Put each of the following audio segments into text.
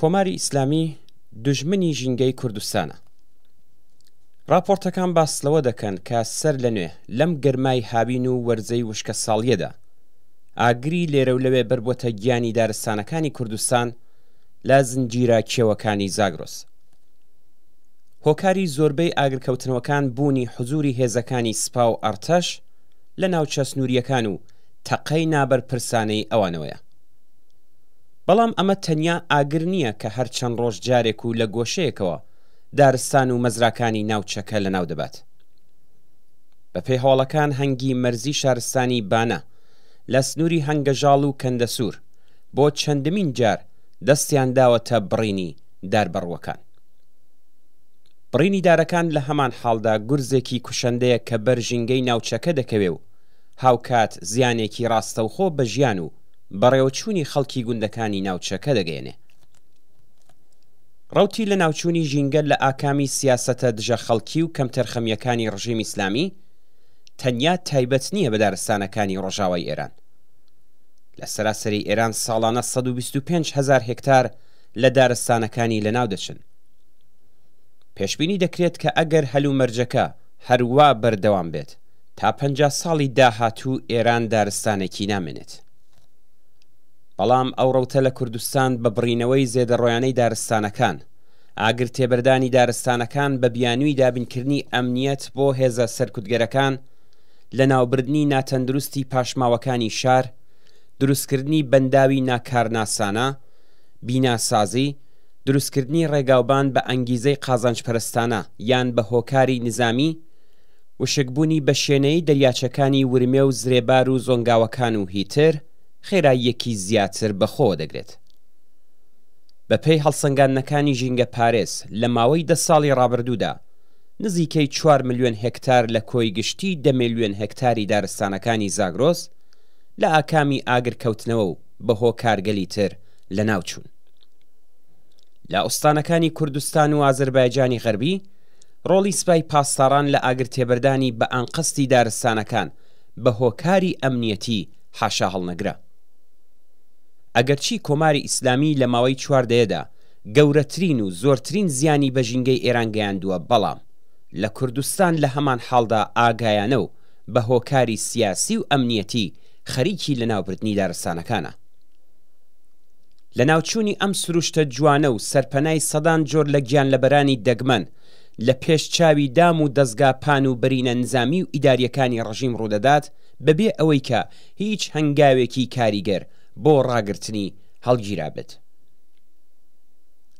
کۆماری ئیسلامی دوژمنی ژینگەی کوردستانە. راپۆرتەکان باس لەوە دەکەن کە سەر لە نوێ لەم گەرمای هاوین و وەرزەی وشکە ساڵیەدا ئاگری لێرە و لەوێ بربووەتە گیانی دارستانەکانی کوردستان لە زنجیرە کێوەکانی زاگرۆس. هۆکاری زۆربەی ئاگرکەوتنەوەکان بوونی حوزوری هێزەکانی سوپا و ئەرتەش لە ناوچە سنووریەکان و تەقەی نابەرپرسانەی ئەوانەوەیە. بەڵام ئەمە تەنیا ئاگر نییە کە هەر چەند ڕۆژ جارێک و لە گۆشەیەکەوە دارستان و مەزراکانی ناوچەکە لەناو دەبات. بەپێی هەواڵەکان هەنگی مەرزی شارستانی بانە لە سنووری هەنگەژاڵ و کەندەسوور بۆ چەندمین جار دەستیان داوەتە بڕینی داربەڕوەکان. بڕینی دارەکان لە هەمان حاڵدا گورزێکی کوشەندەیە کە بەرژینگەی ناوچەکە دەکەوێ و هاوکات زیانێکی ڕاستەوخۆ بە ژیان و بەڕێوەچوونی خەڵکی گوندەکانی ناوچەکە دەگەێنێ. ڕەوتی لە ناوچوونی ژینگە لە ئاکامی سیاسەتە دژە خەڵکی و کەم تەرخەمیەکانی ڕژیم ئیسلامی تەنیا تایبەت نییە بە دارستانەکانی ڕۆژاوای ئێران. لە سەراسەری ئێران ساڵانە 125,000 هێکتار لە دارستانەکانی لەناو دەچن. پێشبینی دەکرێت کە ئەگەر هەلومەرجەکە هەروە بەردەوام بێت تا 50 ساڵی داهاتوو ئێران دارستانێکی نامێنێت. بەڵام ئەو ڕەوتە لە کوردستان بە بڕینەوەی زێدەڕۆیانەی دارستانەکان، ئاگر تێبەردانی دارستانەکان بە بیانووی دابینکردنی ئەمنیەت بۆ هێزە سەرکوتگەرەکان لە ناوبردنی ناتەندروستی پاشماوەکانی شار، دروستکردنی بەنداوی ناکارناسانە، بیناسازی، دروستکردنی ڕێگاوبان بە ئەنگیزەی قازانجپەرستانە یان بە هۆکاری نظامی، وشکبوونی بە شوێنەی دەریاچەکانی ورمێ و زرێبار و زۆنگاوەکان و هیتر خێراییەکی زیاتر بەخۆ دەگرێت. بەپێی هەڵسەنگاندنەکانی ژینگە پارێز لە ماوەی 10 ساڵی ڕابردوودا نزیکەی 4 ملیۆن هێکتار لە کۆی گشتی 10 ملیۆن هێکتاری دارستانەکانی زاگرۆس لە ئاکامی ئاگرکەوتنەوە و بە هۆکارگەلی تر لە ناوچوون. لە ئوستانەکانی کوردستان و ئازەربایجانی غەربی ڕۆڵی سوپای پاسداران لە ئاگر تێبەردانی بە ئانقستی دارستانەکان بە هۆکاری ئەمنیەتی حاشا هەڵنەگرە. ئەگەرچی کۆماری ئیسلامی لە ماوەی 4 گەورەترین و زۆرترین زیانی بە ژینگەی ئێران گەیاندووە، بەڵام لە کوردستان لە هەمان حاڵدا ئاگایانە و بە هۆکاری سیاسی و ئەمنیەتی خەریکی لە ناوبردنی دارستانەکانە. لە ناوچوونی ئەم سروشتە جوانە و سەرپەنای سەدان جۆر لە گیانلەبەرانی دەگمەن لە پێش چاوی دام و دەستگاپان و بەرینە نزامی و ئیداریەکانی ڕژیم ڕوودەدات بەبێ ئەوەی کە هیچ هەنگاوێکی کاریگەر بۆ ڕاگررتنی هەڵگیرا بێت.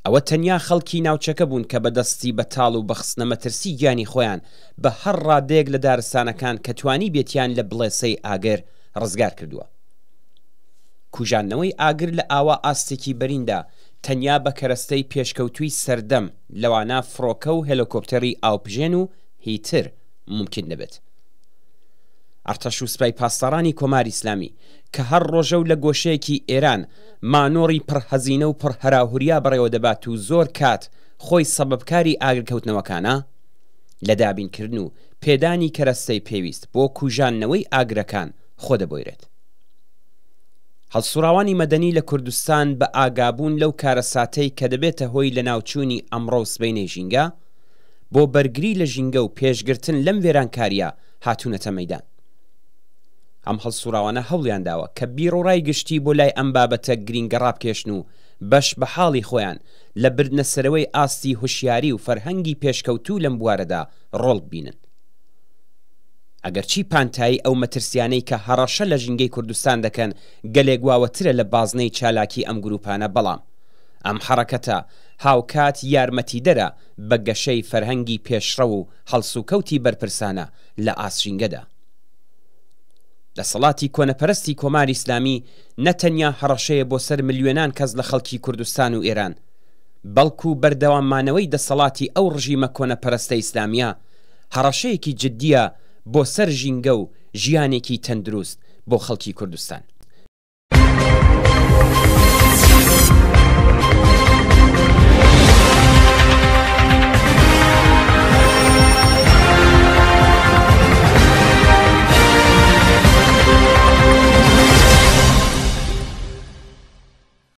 ئەوە تەنیا خەڵکی ناوچەکە بوون کە بەدەستی بەتاڵ و بەخستنە مەترسی گیانی خۆیان بە هەر ڕادێک لە دارستانەکان کە توانی بێتیان لە بڵێسەی ئاگر ڕزگار کردووە. کوژانەوەی ئاگر لە ئاوا ئاستێکی بەریندا تەنیا بە کەرەستەی پێشکەوتووی سەردەم لەوانە فڕۆکە و هێلۆکۆپتەری ئاوپژێن و هیتر ممکن دەبێت. ئەرتەش و سوپای پاسدارانی کۆماری ئیسلامی کە هەر ڕۆژە و لە گۆشەیەکی ئێران مانۆڕی پڕهەزینە و پڕهەراهوریا بەڕێوە دەبات و زۆر کات خۆی سەبەبکاری ئاگرکەوتنەوەکانە لە دابینکردن و پێدانی کەرەستەی پێویست بۆ کوژانەوەی ئاگرەکان خۆ دەبۆیرێت. هەڵسوراوانی مەدەنی لە کوردستان بە ئاگابوون لەو کارەساتەی کە دەبێتە هۆی لە ناوچوونی ئەمڕۆ سبەینەی ژینگە بۆ بەرگری لە ژینگە و پێشگرتن لەم وێرانکاریە هاتوونەتە مەیدان. ئەم هەڵسوراوانە هەوڵیان داوە کە بیرۆڕای گشتی بۆ لای ئەم بابەتە گرینگە ڕابکێشن و بەش بە حاڵی خۆیان لە بردنەسەرەوەی ئاستی هوشیاری و فەرهەنگی پێشکەوتوو لەم بوارەدا ڕۆڵ ببینن. ئەگەرچی پانتایی ئەو مەترسیانەی کە هەڕەشە لە ژینگەی کوردستان دەکەن گەلێک واوەترە لە بازنەی چالاکی ئەم گروپانە، بەڵام ئەم حەڕەکەتە هاوکات یارمەتیدەرە بە گەشەی فەرهەنگی پێشڕە و هەڵسوکەوتی بەرپرسانە لە ئاسژینگەدا. دەسەڵاتی کۆنەپەرستی کۆماری ئیسلامی نەتەنیا هەڕەشەیە بۆ سەر ملیۆنان کەس لە خەڵکی کوردستان و ئێران، بەڵکو بەردەواممانەوەی دەسەڵاتی ئەو ڕژیمە کۆنەپەرستە ئیسلامیە هەڕەشەیەکی جددیە بۆ سەر ژینگە و ژیانێکی تەندروست بۆ خەڵکی کوردستان.